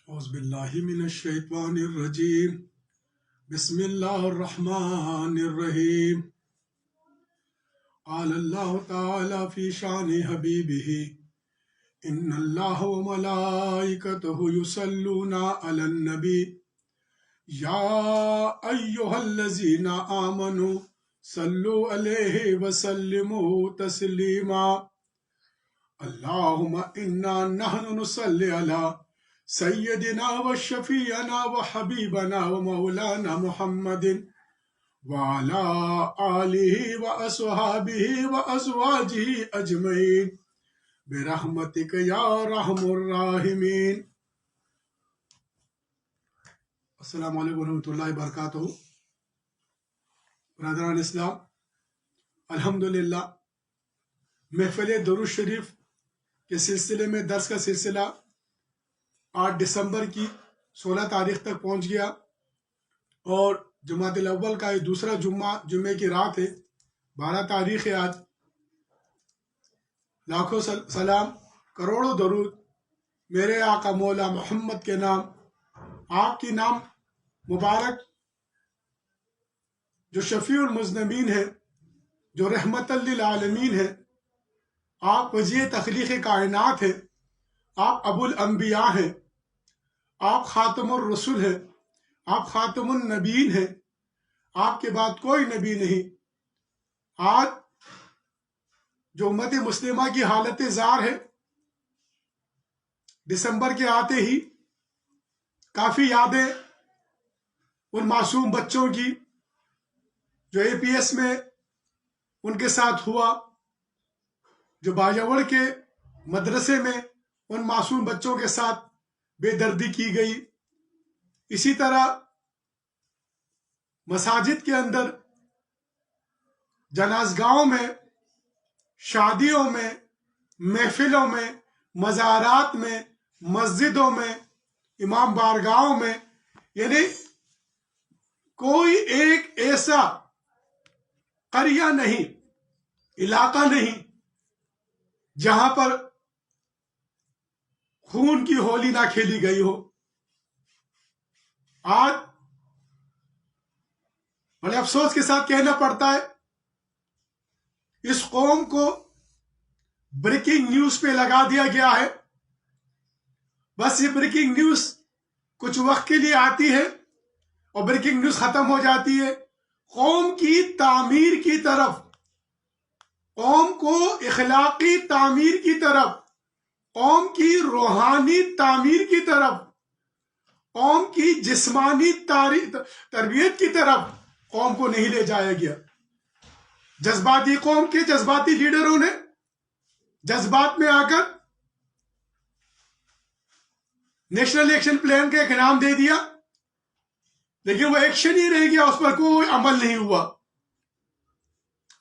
اعوذ باللہ من الشیطان الرجیم بسم اللہ الرحمن الرحیم قال اللہ تعالی فی شان حبیبہ ان اللہ وملائکتہ یصلون علی النبی یا ایہا الذین آمنوا صلوا علیہ وسلموا تسلیما اللہم انا نحن نصلی علی سیدنا و شفیعنا و حبیبنا و مولانا محمد وعلا آلہ و اصحابہ و ازواجہ اجمعین برحمتک یا رحم الراحمین۔ السلام علیکم ورحمۃ اللہ وبرکاتہ۔ برادران اسلام، الحمدللہ محفل درود شریف کے سلسلے میں درس کا سلسلہ 8 دسمبر کی 16 تاریخ تک پہنچ گیا، اور جماعت الاول کا یہ دوسرا جمعے کی رات ہے، 12 تاریخ ہے آج۔ لاکھوں سلام، کروڑوں درود میرے آقا مولا محمد کے نام، آپ کی نام مبارک جو شفیع المذنبین ہے، جو رحمت للعالمین ہے، آپ وجیہ تخلیق کائنات ہے، آپ ابو الانبیاء ہیں، آپ خاتم الرسول ہیں، آپ خاتم النبیین ہیں، آپ کے بعد کوئی نبی نہیں۔ آج جو امت مسلمہ کی حالت زار ہے، دسمبر کے آتے ہی کافی یادیں ان معصوم بچوں کی جو اے پی ایس میں ان کے ساتھ ہوا، جو باجوڑ کے مدرسے میں ان معصوم بچوں کے ساتھ بے دردی کی گئی، اسی طرح مساجد کے اندر، جنازگاہوں میں، شادیوں میں، محفلوں میں، مزارات میں، مسجدوں میں، امام بارگاہوں میں، یعنی کوئی ایک ایسا قریہ نہیں، علاقہ نہیں جہاں پر خون کی ہولی نہ کھیلی گئی ہو۔ آج بڑے افسوس کے ساتھ کہنا پڑتا ہے، اس قوم کو بریکنگ نیوز پہ لگا دیا گیا ہے۔ بس یہ بریکنگ نیوز کچھ وقت کے لیے آتی ہے اور بریکنگ نیوز ختم ہو جاتی ہے۔ قوم کی تعمیر کی طرف، قوم کو اخلاقی تعمیر کی طرف، قوم کی روحانی تعمیر کی طرف، قوم کی جسمانی تربیت کی طرف قوم کو نہیں لے جایا گیا۔ جذباتی قوم کے جذباتی لیڈروں نے جذبات میں آ کر نیشنل ایکشن پلان کا ایک نام دے دیا، لیکن وہ ایکشن ہی رہ گیا، اس پر کوئی عمل نہیں ہوا۔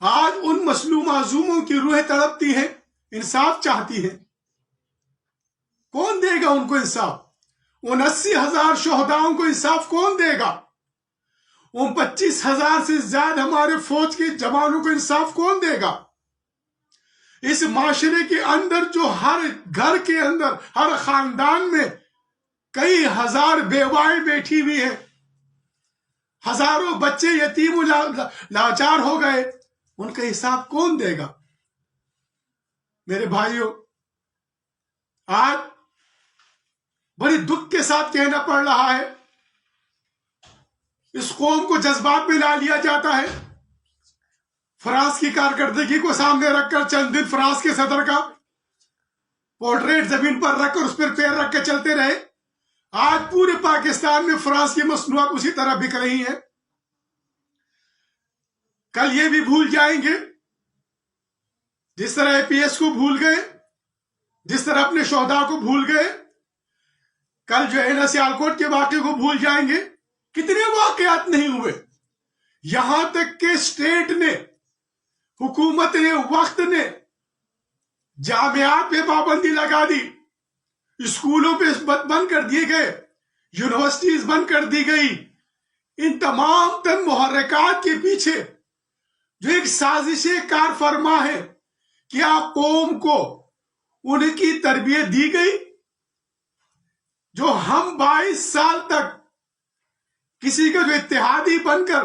آج ان مظلوم معصوموں کی روح تڑپتی ہے، انصاف چاہتی ہے۔ کون دے گا ان کو انصاف؟ ان 80,000 شہداؤں کو انصاف کون دے گا؟ ان 25,000 سے زیادہ ہمارے فوج کے جوانوں کو انصاف کون دے گا؟ اس معاشرے کے اندر جو ہر گھر کے اندر، ہر خاندان میں کئی ہزار بیوائیں بیٹھی ہوئی ہیں، ہزاروں بچے یتیم و لاچار ہو گئے، ان کا حساب کون دے گا؟ میرے بھائیوں، آج بڑی دکھ کے ساتھ کہنا پڑ رہا ہے، اس قوم کو جذبات میں لا لیا جاتا ہے۔ فرانس کی کارکردگی کو سامنے رکھ کر چند دن فرانس کے صدر کا پورٹریٹ زمین پر رکھ کر اس پر پیر رکھ کے چلتے رہے۔ آج پورے پاکستان میں فرانس کی مصنوعات اسی طرح بک رہی ہیں۔ کل یہ بھی بھول جائیں گے، جس طرح اے پی ایس کو بھول گئے، جس طرح اپنے شہداء کو بھول گئے، کل جو ہے نا سیالکوٹ کے واقعے کو بھول جائیں گے۔ کتنے واقعات نہیں ہوئے، یہاں تک کہ اسٹیٹ نے، حکومت نے، وقت نے جامعات پہ پابندی لگا دی، اسکولوں پہ بند کر دیے گئے، یونیورسٹیز بند کر دی گئی۔ ان تمام تن محرکات کے پیچھے جو ایک سازش کار فرما ہے، کیا قوم کو ان کی تربیت دی گئی؟ جو ہم 22 سال تک کسی کا جو اتحادی بن کر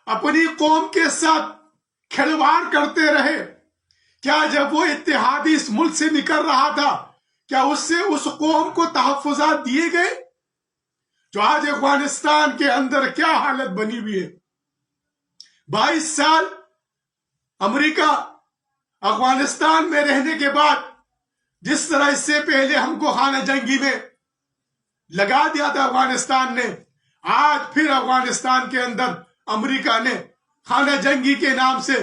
اپنی قوم کے ساتھ کھلواڑ کرتے رہے، کیا جب وہ اتحادی اس ملک سے نکل رہا تھا کیا اس سے اس قوم کو تحفظات دیے گئے؟ جو آج افغانستان کے اندر کیا حالت بنی ہوئی ہے، 22 سال امریکہ افغانستان میں رہنے کے بعد جس طرح اس سے پہلے ہم کو خانہ جنگی میں لگا دیا تھا افغانستان نے، آج پھر افغانستان کے اندر امریکہ نے خانہ جنگی کے نام سے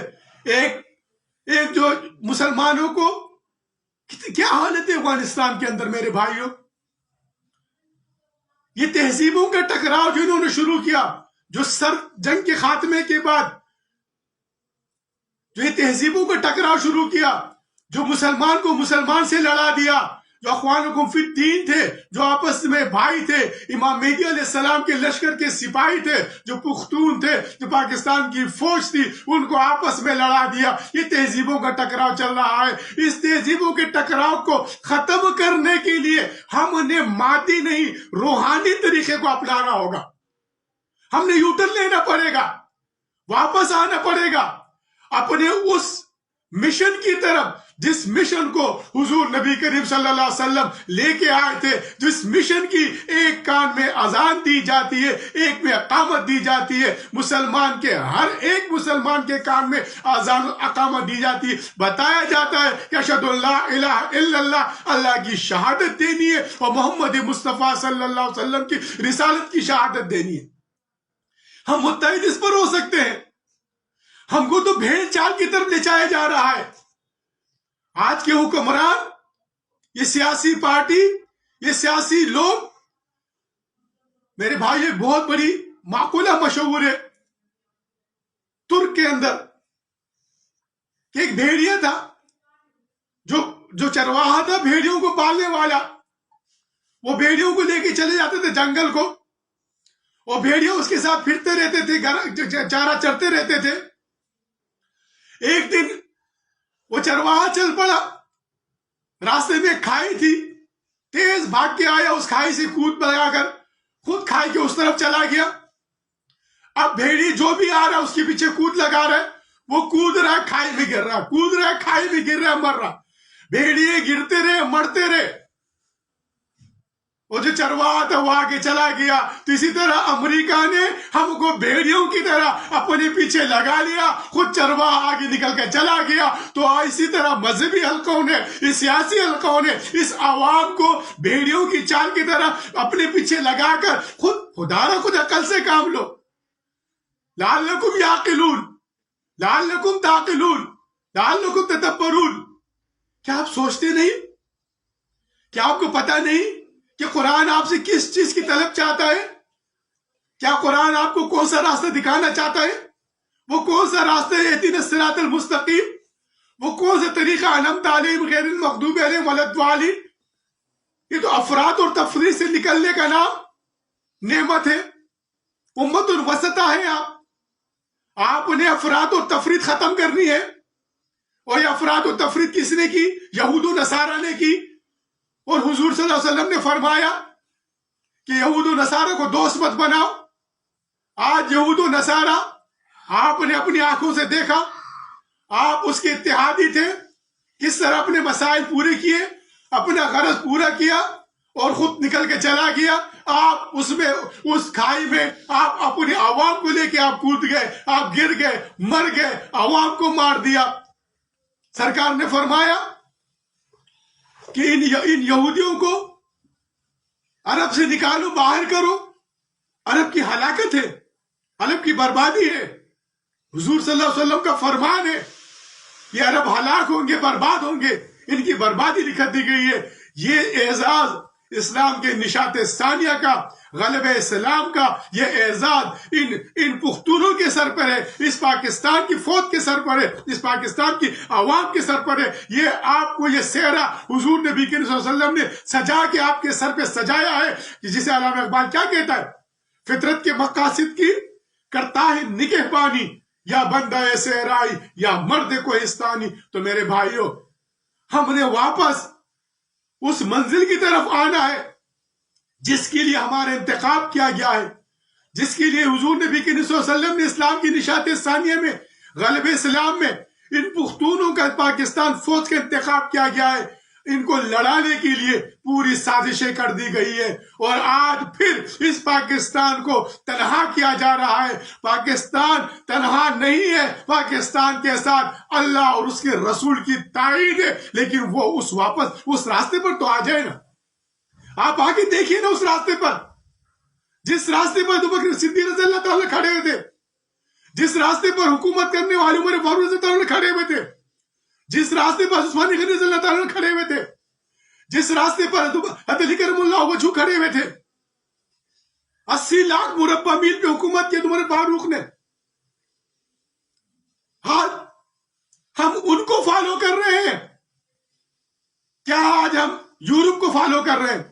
ایک جو مسلمانوں کو کیا حالت ہے افغانستان کے اندر میرے بھائیوں. یہ تہذیبوں کا ٹکراؤ جو انہوں نے شروع کیا، جو سرد جنگ کے خاتمے کے بعد جو یہ تہذیبوں کا ٹکراؤ شروع کیا، جو مسلمان کو مسلمان سے لڑا دیا، جو اخوانکم فی الدین تھے، جو آپس میں بھائی تھے، امام مہدی علیہ السلام کے لشکر کے سپاہی تھے، جو پختون تھے، جو پاکستان کی فوج تھی، ان کو آپس میں لڑا دیا. یہ تہذیبوں کا ٹکراؤ چل رہا ہے. اس تہذیبوں کے ٹکراؤ کو ختم کرنے کے لیے ہم نے مادی نہیں روحانی طریقے کو اپنانا ہوگا. ہم نے یوٹر لینا پڑے گا، واپس آنا پڑے گا اپنے اس مشن کی طرف جس مشن کو حضور نبی کریم صلی اللہ علیہ وسلم لے کے آئے تھے. جس مشن کی ایک کان میں اذان دی جاتی ہے، ایک میں اقامت دی جاتی ہے، مسلمان کے ہر ایک مسلمان کے کان میں اذان اقامت دی جاتی ہے. بتایا جاتا ہے کہ اشہد ان لا الہ الا اللہ، اللہ کی شہادت دینی ہے اور محمد مصطفیٰ صلی اللہ علیہ وسلم کی رسالت کی شہادت دینی ہے. ہم متحد اس پر ہو سکتے ہیں. ہم کو تو بھیڑ چال کی طرف لے جایا جا رہا ہے. آج کے حکمران، یہ سیاسی پارٹی، یہ سیاسی لوگ، میرے بھائی ایک بہت بڑی معقولہ مشہور ہے ترک کے اندر کہ ایک بھیڑیا تھا جو چرواہا تھا، بھیڑیوں کو پالنے والا. وہ بھیڑیوں کو لے کے چلے جاتے تھے جنگل کو، اور بھیڑیوں اس کے ساتھ پھرتے رہتے تھے، چارہ چرتے رہتے تھے. ایک دن وہ چرواہا چل پڑا، راستے میں کھائی تھی، تیز بھاگ کے آیا، اس کھائی سے کود لگا کر خود کھائی کے اس طرف چلا گیا. اب بھیڑی جو بھی آ رہا ہے اس کے پیچھے کود لگا رہا ہے، وہ کود رہا ہے، کھائی میں گر رہا ہے، کود رہا ہے، کھائی میں گر رہا ہے، مر رہا. بھیڑیے گرتے رہے، مرتے رہے. وہ جو چرواہا تھا وہ آگے چلا گیا. تو اسی طرح امریکہ نے ہم کو بھیڑیوں کی طرح اپنے پیچھے لگا لیا، خود چرواہا آگے نکل کے چلا گیا. تو اسی طرح مذہبی حلقوں نے، اس سیاسی حلقوں نے اس عوام کو بھیڑیوں کی چال کی طرح اپنے پیچھے لگا کر خدا را خود عقل سے کام لو. لعلکم یعقلون، لعلکم تعقلون، لعلکم تدبرون. کیا آپ سوچتے نہیں؟ کیا آپ کو پتہ نہیں کہ قرآن آپ سے کس چیز کی طلب چاہتا ہے؟ کیا قرآن آپ کو کون سا راستہ دکھانا چاہتا ہے؟ وہ کون سا راستہ ہے؟ اہدنا الصراط المستقیم. وہ کون سا طریقہ انعمت علیہم غیر المغضوب علیہم ولا الضالین؟ یہ تو افراط اور تفریط سے نکلنے کا نام نعمت ہے. امت الوسطہ ہے. آپ نے افراط اور تفریط ختم کرنی ہے. اور یہ افراط اور تفریط کس نے کی؟ یہود و نصارہ نے کی. اور حضور صلی اللہ علیہ وسلم نے فرمایا کہ یہود و نصارہ کو دوست مت بناؤ. آج یہود و نصارہ آپ نے اپنی آنکھوں سے دیکھا، آپ اس کے اتحادی تھے، کس طرح اپنے مسائل پورے کیے، اپنا غرض پورا کیا اور خود نکل کے چلا گیا. آپ اس کھائی میں آپ اپنی عوام کو لے کے آپ کود گئے، آپ گر گئے، مر گئے، عوام کو مار دیا. سرکار نے فرمایا کہ ان یہودیوں کو عرب سے نکالو، باہر کرو. عرب کی ہلاکت ہے، عرب کی بربادی ہے. حضور صلی اللہ علیہ وسلم کا فرمان ہے یہ عرب ہلاک ہوں گے، برباد ہوں گے، ان کی بربادی لکھ دی گئی ہے. یہ اعزاز اسلام کے نشاط ثانیہ کا، غلبہ اسلام کا یہ اعزاز ان پختونوں کے سر پر ہے، اس پاکستان کی فوج کے سر پر ہے، اس پاکستان کی عوام کے سر پر ہے. یہ آپ کو یہ سہرا حضور نبی کریم صلی اللہ علیہ وسلم نے سجا کے آپ کے سر پہ سجایا ہے، جسے علامہ اقبال کیا کہتا ہے؟ فطرت کے مقاصد کی کرتا ہے نگہبانی، یا بندہ صحرائی یا مرد کوہستانی. تو میرے بھائیوں، ہم نے واپس اس منزل کی طرف آنا ہے جس کے لیے ہمارا انتخاب کیا گیا ہے، جس کے لیے حضور نبی کریم صلی اللہ علیہ وسلم نے اسلام کی نشاط ثانیہ میں، غلبہ اسلام میں ان پختونوں کا پاکستان فوج کا انتخاب کیا گیا ہے، ان کو لڑانے کے لیے پوری سازشیں کر دی گئی ہے، اور آج پھر اس پاکستان کو تنہا کیا جا رہا ہے۔ پاکستان تنہا نہیں ہے، پاکستان کے ساتھ اللہ اور اس کے رسول کی تائید ہے، لیکن وہ واپس اس راستے پر تو آ جائے نا۔ آپ آگے دیکھیے نا اس راستے پر، جس راستے پر ابو بکر صدیق رضی اللہ تعالیٰ کھڑے ہوئے تھے، جس راستے پر حکومت کرنے والے عمر فاروق رضی اللہ تعالیٰ کھڑے ہوئے تھے، جس راستے پر عثمان غنی رضی اللہ تعالیٰ کھڑے ہوئے تھے، جس راستے پر حضرت علی کرم اللہ وجہہ کھڑے ہوئے تھے، 80 لاکھ مربع میل پہ حکومت کی عمر فاروق نے، آج ہم ان کو فالو کر رہے ہیں۔ کیا آج ہم یورپ کو فالو کر رہے ہیں؟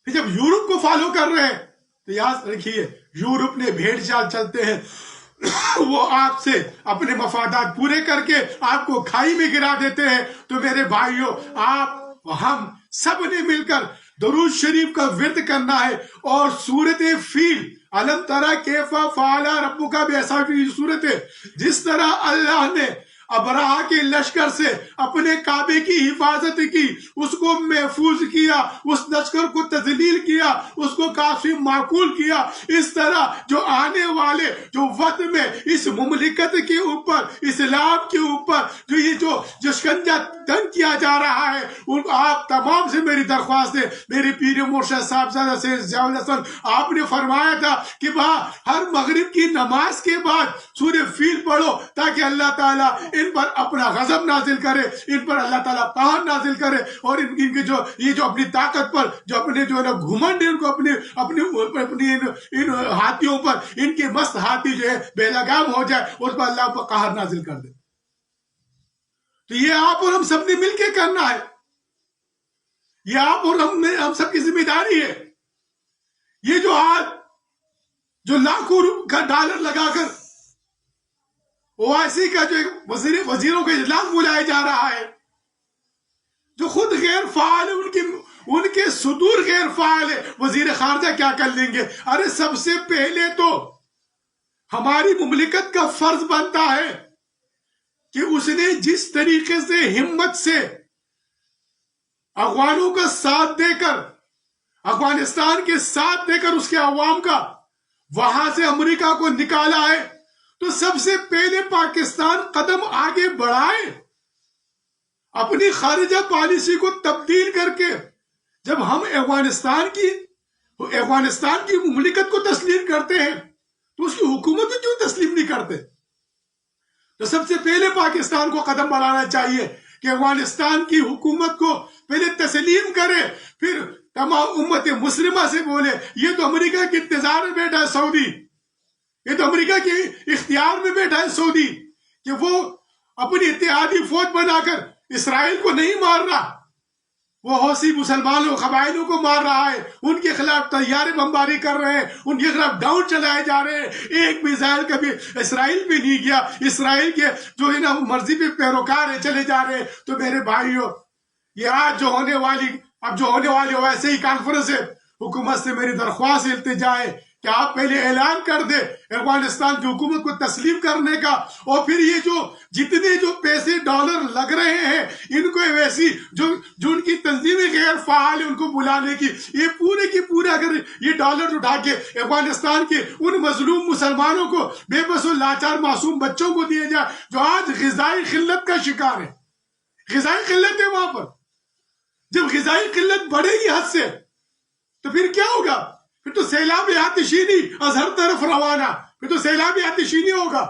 جب یورپ کو فالو کر رہے ہیں تو یاد رکھیے یورپ نے بھیڑ چال چلتے ہیں، وہ آپ سے اپنے مفادات پورے کر کے آپ کو کھائی میں گرا دیتے ہیں۔ تو میرے بھائیوں، آپ ہم سب نے مل کر درود شریف کا ورد کرنا ہے، اور سورت فیل علم ترى کیف فعل ربک باصحاب الفیل سورت ہے، جس طرح اللہ نے ابراہ کے لشکر سے اپنے کعبے کی حفاظت کی، اس کو محفوظ کیا، اس لشکر کو تذلیل کیا، اس کو کافی معقول کیا، اس طرح جو آنے والے جو وقت میں اس مملکت کے اوپر، اسلام کے اوپر جو یہ جو شکنجہ تنگ کیا جا رہا ہے، ان آپ تمام سے میری درخواست ہے، میرے پیر مرشد صاحبزادہ سے ضیاء الحسن آپ نے فرمایا تھا کہ ہر مغرب کی نماز کے بعد سورہ فیل پڑھو، تاکہ اللہ تعالیٰ ان پر اپنا غضب نازل کرے، ان پر اللہ تعالیٰ قہر نازل کرے، اور ان کے جو اپنی طاقت پر جو اپنے جو ہے نا گھمنڈ ہے، ان کو اپنی ان ہاتھیوں پر ان کے مست ہاتھی جو ہے بے لگام ہو جائے، اس پر اللہ پر قہر نازل کر دے۔ تو یہ آپ اور ہم سب نے مل کے کرنا ہے، یہ آپ اور ہم سب کی ذمہ داری ہے۔ یہ جو آج جو لاکھوں کا ڈالر لگا کر OIC کا جو وزیروں کا اجلاس بلایا جا رہا ہے، جو خود غیر فعال ہے، ان کے صدور غیر فعال ہے، وزیر خارجہ کیا کر لیں گے؟ ارے سب سے پہلے تو ہماری مملکت کا فرض بنتا ہے کہ اس نے جس طریقے سے ہمت سے افغانوں کا ساتھ دے کر، افغانستان کے ساتھ دے کر اس کے عوام کا وہاں سے امریکہ کو نکالا ہے، تو سب سے پہلے پاکستان قدم آگے بڑھائے، اپنی خارجہ پالیسی کو تبدیل کر کے۔ جب ہم افغانستان کی مملکت کو تسلیم کرتے ہیں تو اس کی حکومت کو کیوں تسلیم نہیں کرتے؟ تو سب سے پہلے پاکستان کو قدم بڑھانا چاہیے کہ افغانستان کی حکومت کو پہلے تسلیم کرے، پھر تمام امت مسلمہ سے بولے یہ تو امریکہ کے انتظار میں بیٹھا ہے سعودی، یہ تو امریکہ کے اختیار میں بیٹھا ہے سعودی، کہ وہ اپنی اتحادی فوج بنا کر اسرائیل کو نہیں مار رہا، وہ حوثی مسلمانوں قبائلوں کو مار رہا ہے، ان کے خلاف طیارے بمباری کر رہے ہیں، ان کے خلاف ڈرون چلائے جا رہے ہیں، ایک میزائل کبھی اسرائیل پہ نہیں گیا، اسرائیل کے جو ہے نا مرضی پہ پیروکار ہے چلے جا رہے ہیں۔ تو میرے بھائیوں، یہ آج جو ہونے والی ویسے ہی کانفرنس ہے، حکومت سے میری درخواست التجا ہے کہ آپ پہلے اعلان کر دیں افغانستان کی حکومت کو تسلیم کرنے کا، اور پھر یہ جتنے جو پیسے ڈالر لگ رہے ہیں ان کو ویسی جو ان کی تنظیمیں غیر فعال ہیں ان کو بلانے کی، یہ پورے کی پورے اگر یہ ڈالر اٹھا کے افغانستان کے ان مظلوم مسلمانوں کو، بے بس و لاچار معصوم بچوں کو دیے جائے جو آج غذائی قلت کا شکار ہے، غذائی قلت ہے وہاں پر۔ جب غذائی قلت بڑھے گی حد سے تو پھر کیا ہوگا؟ پھر تو سیلاب آتشینی از ہر طرف روانہ، پھر تو سیلاب آتشینی ہوگا،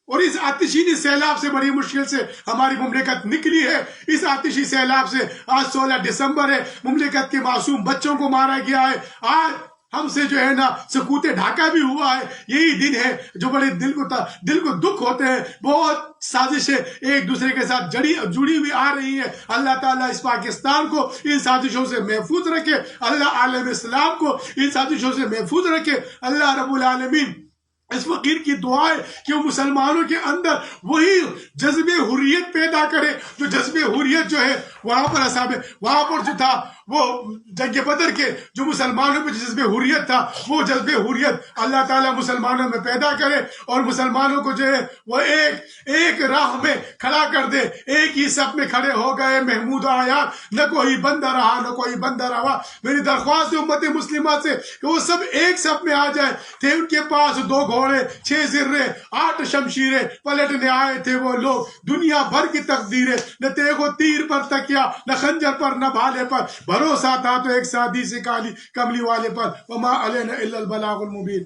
اور اس آتشینی سیلاب سے بڑی مشکل سے ہماری مملکت نکلی ہے۔ اس آتشی سیلاب سے آج 16 دسمبر ہے، مملکت کے معصوم بچوں کو مارا گیا ہے، آج ہم سے جو ہے نا سکوت ڈھاکہ بھی ہوا ہے۔ یہی دن ہے جو بڑے دل کو دکھ ہوتے ہیں، بہت سازشیں ایک دوسرے کے ساتھ جڑی ہوئی آ رہی ہیں۔ اللہ تعالیٰ اس پاکستان کو ان سازشوں سے محفوظ رکھے، اللہ عالم اسلام کو ان سازشوں سے محفوظ رکھے، اللہ رب العالمین اس فقیر کی دعا ہے کہ وہ مسلمانوں کے اندر وہی جذب حریت پیدا کرے جو جذب حریت جو ہے وہاں پر جو تھا وہ جنگ بدر کے جو مسلمانوں پہ جذب حریت تھا وہ جذب حریت اللہ تعالیٰ مسلمانوں میں پیدا کرے اور مسلمانوں کو جو ہے وہ ایک راہ میں کھڑا کر دے، ایک ہی صف میں کھڑے ہو گئے محمود آیا، نہ کوئی بندہ رہا نہ کوئی بندہ رہا۔ میری درخواست ہے امت مسلمہ سے کہ وہ سب ایک صف میں آ جائے۔ تھے ان کے پاس 2 گھوڑے، 6 زرے، 8 شمشیریں، پلٹنے آئے تھے وہ لوگ دنیا بھر کی تقدیریں، نہ تیغ و تیر پر تکیا، نہ خنجر پر نہ بھالے پر، بھروسہ تھا تو ایک سادی سی کالی کملی والے پر۔ وما علینا الا البلاغ المبین۔